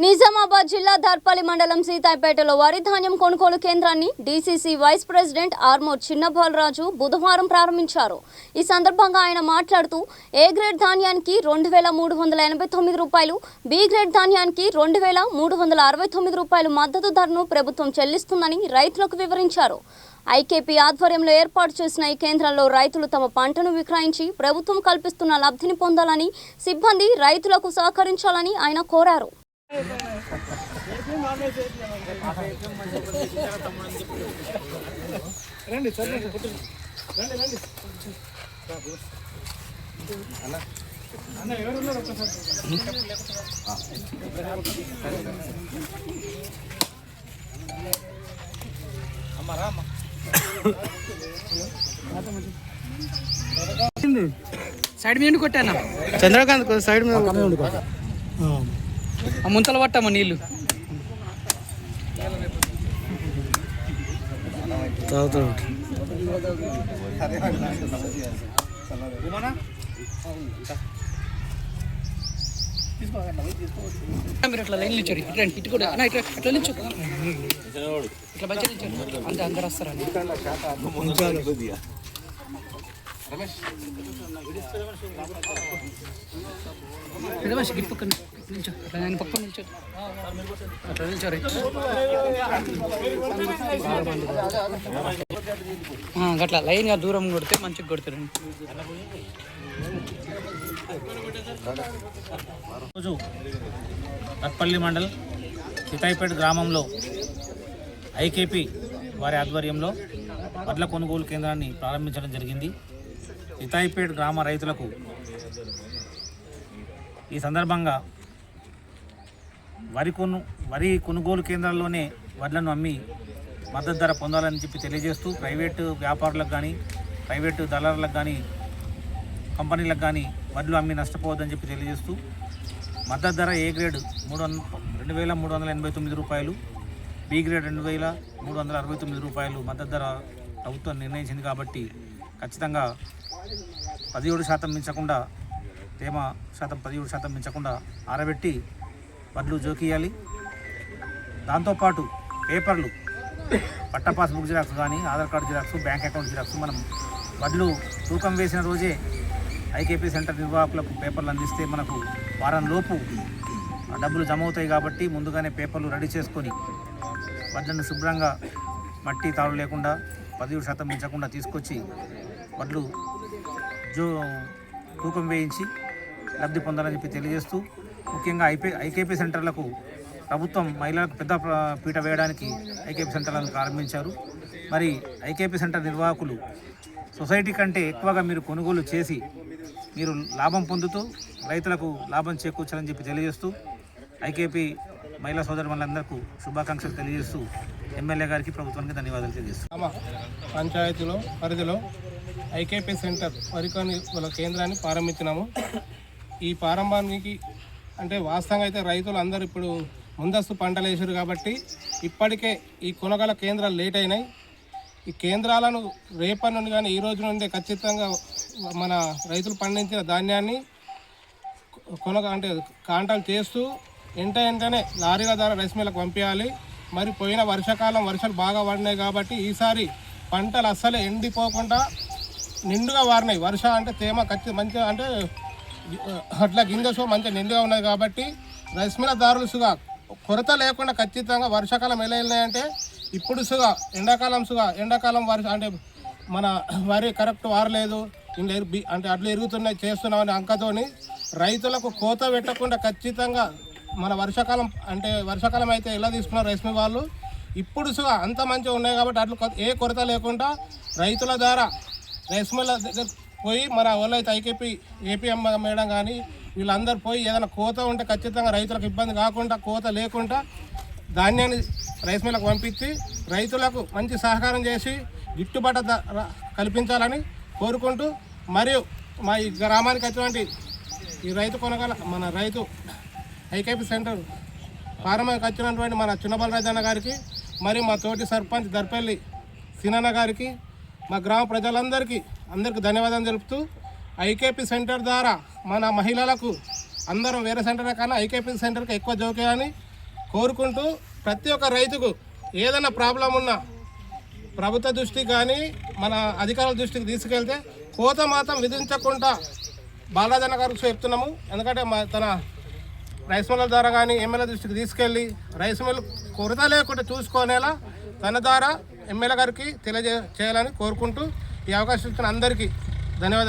నిజామాబాద్ జిల్లా దర్పల్లి మండలం సీతాయిపేటలో వరి ధాన్యం కొనుగోలు కేంద్రాన్ని డీసీసీ వైస్ ప్రెసిడెంట్ ఆర్మూర్ చిన్నబాలరాజు బుధవారం ప్రారంభించారు. ఈ సందర్భంగా ఆయన మాట్లాడుతూ ఏ గ్రేడ్ ధాన్యానికి 2389 రూపాయలు, బి గ్రేడ్ ధాన్యానికి 2369 రూపాయలు మద్దతు ధరను ప్రభుత్వం చెల్లిస్తుందని రైతులకు వివరించారు. ఐకేపీ ఆధ్వర్యంలో ఏర్పాటు చేసిన ఈ కేంద్రంలో రైతులు తమ పంటను విక్రయించి ప్రభుత్వం కల్పిస్తున్న లబ్ధిని పొందాలని, సిబ్బంది రైతులకు సహకరించాలని ఆయన కోరారు. సైడ్ మీద కొట్టాను చంద్రకాంత్ సైడ్ మీద ముంతలు పట్టమ్మా నీళ్ళు మీరు అట్లా లైన్ ఇచ్చారు. ఇటు కూడా ఇట్లా నిల్చో, ఇట్లా బయట నిల్చోండి. అంతే అందరు వస్తారండి. రమేష్ గిట్ పక్కన నిల్చో, అట్లా నేను పక్కన నిల్చో, అట్లా నిల్చోరు. అట్లా లైన్గా దూరం కొడితే మంచిగా కొడతారండి. రోజు దర్పల్లి మండల్ సీతాయిపేట గ్రామంలో ఐకేపీ వారి ఆధ్వర్యంలో వడ్ల కొనుగోలు కేంద్రాన్ని ప్రారంభించడం జరిగింది. సీతాయిపేట గ్రామ రైతులకు ఈ సందర్భంగా వరి కొనుగోలు కేంద్రాల్లోనే వడ్లను అమ్మి మద్దతు ధర పొందాలని చెప్పి తెలియజేస్తూ ప్రైవేటు వ్యాపారులకు కానీ, ప్రైవేటు దళారులకు కానీ, కంపెనీలకు కానీ వడ్లు అమ్మి నష్టపోవద్దని చెప్పి తెలియజేస్తూ మద్దతు ధర ఏ గ్రేడ్ 2389 రూపాయలు, బి గ్రేడ్ 2369 రూపాయలు మద్దతు ధర ప్రభుత్వం నిర్ణయించింది. కాబట్టి ఖచ్చితంగా 17% మించకుండా, తేమ శాతం 17% మించకుండా ఆరబెట్టి వడ్లు జోకియాలి. దాంతోపాటు పేపర్లు, పట్ట పాస్బుక్ జిరాక్స్ కానీ, Aadhaar card xerox, bank account xerox, మనం వడ్లు తూకం వేసిన రోజే ఐకేపీ సెంటర్ నిర్వాహకులకు పేపర్లు అందిస్తే మనకు వారం లోపు డబ్బులు జమ అవుతాయి. కాబట్టి ముందుగానే పేపర్లు రెడీ చేసుకొని వడ్లను శుభ్రంగా మట్టి తాడు లేకుండా 17% మించకుండా తీసుకొచ్చి వడ్లు తూకం వేయించి లబ్ధి పొందాలని చెప్పి తెలియజేస్తూ ముఖ్యంగా ఐకేపీ సెంటర్లకు ప్రభుత్వం మహిళలకు పెద్ద పీట వేయడానికి ఐకేపీ సెంటర్లను ప్రారంభించారు. మరి ఐకేపీ సెంటర్ నిర్వాహకులు సొసైటీ కంటే ఎక్కువగా మీరు కొనుగోలు చేసి మీరు లాభం పొందుతూ రైతులకు లాభం చేకూర్చాలని చెప్పి తెలియజేస్తూ ఐకేపీ మహిళా సోదరులందరికీ శుభాకాంక్షలు తెలియజేస్తూ ఎమ్మెల్యే గారికి, ప్రభుత్వానికి ధన్యవాదాలు తెలియజేస్తాం. పంచాయతీలో పరిధిలో ఐకేపీ సెంటర్ వరి కొనుగోలు కేంద్రాన్ని ప్రారంభించినాము. ఈ ప్రారంభానికి అంటే వాస్తవంగా అయితే రైతులు అందరూ ఇప్పుడు ముందస్తు పంటలు వేసారు కాబట్టి ఇప్పటికే ఈ కొనుగోలు కేంద్రాలు లేట్ అయినాయి. ఈ కేంద్రాలను రేపటి నుండి కానీ ఈ రోజు నుండి ఖచ్చితంగా మన రైతులు పండించిన ధాన్యాన్ని అంటే కాంటాలు చేస్తూ వెంటనే లారీల ద్వారా రైస్ మిల్లకు పంపించాలి. మరి పోయిన వర్షాలు బాగా పడినాయి కాబట్టి ఈసారి పంటలు అస్సలే ఎండిపోకుండా నిండుగా వారినాయి. అంటే తేమ మంచిగా అంటే అట్లా గింజలు మంచిగా నిండుగా ఉన్నాయి కాబట్టి రైస్ మిల్ల దారులు సుగా కొరత లేకుండా ఖచ్చితంగా వర్షాకాలం ఎలా వెళ్ళినాయంటే ఇప్పుడు ఎండాకాలం అంటే మన వరి కరెక్ట్ వారలేదు, అంటే అట్లా ఎరుగుతున్నాయి చేస్తున్నామని అంకతోని రైతులకు కోత పెట్టకుండా ఖచ్చితంగా మన వర్షాకాలం అయితే ఎలా తీసుకున్నారు రైస్ మిల్ వాళ్ళు ఇప్పుడు అంత మంచిగా ఉన్నాయి కాబట్టి అట్లా ఏ కొరత లేకుండా రైతుల ద్వారా రైస్ మిల్ దగ్గర పోయి మన వాళ్ళు అయితే ఏపీఎం మేడం కానీ వీళ్ళందరూ పోయి ఏదైనా కోత ఉంటే ఖచ్చితంగా రైతులకు ఇబ్బంది కాకుండా, కోత లేకుండా ధాన్యాన్ని రైస్ మిల్లకు పంపించి రైతులకు మంచి సహకారం చేసి గిట్టుబాటు కల్పించాలని కోరుకుంటూ, మరియు మా ఈ గ్రామానికి వచ్చినటువంటి ఈ రైతు ఐకేపీ సెంటర్ ప్రారంభానికి వచ్చినటువంటి మన చిన్నబాలరాజు అన్న గారికి, మరియు మా తోటి సర్పంచ్ దర్పల్లి సీనన్న గారికి, మా గ్రామ ప్రజలందరికీ ధన్యవాదాలు తెలుపుతూ ఐకేపీ సెంటర్ ద్వారా మన మహిళలకు అందరం వేరే సెంటర్ కన్నా ఐకేపీ సెంటర్కి ఎక్కువ జోకేయాలని కోరుకుంటూ ప్రతి ఒక్క రైతుకు ఏదైనా ప్రాబ్లం ఉన్నా ప్రభుత్వ దృష్టికి కానీ మన అధికారుల దృష్టికి తీసుకెళ్తే కోత మాత్రం విధించకుండా బాలాజన్న గారికి చెప్తున్నాము. ఎందుకంటే తన రైస్ మిల్ల ద్వారా కానీ ఎమ్మెల్యే దృష్టికి తీసుకెళ్ళి రైస్ మిల్ కొరత లేకుండా చూసుకునేలా తన ద్వారా ఎమ్మెల్యే గారికి తెలియజేయాలని కోరుకుంటూ ఈ అవకాశం ఇచ్చిన అందరికీ ధన్యవాదాలు.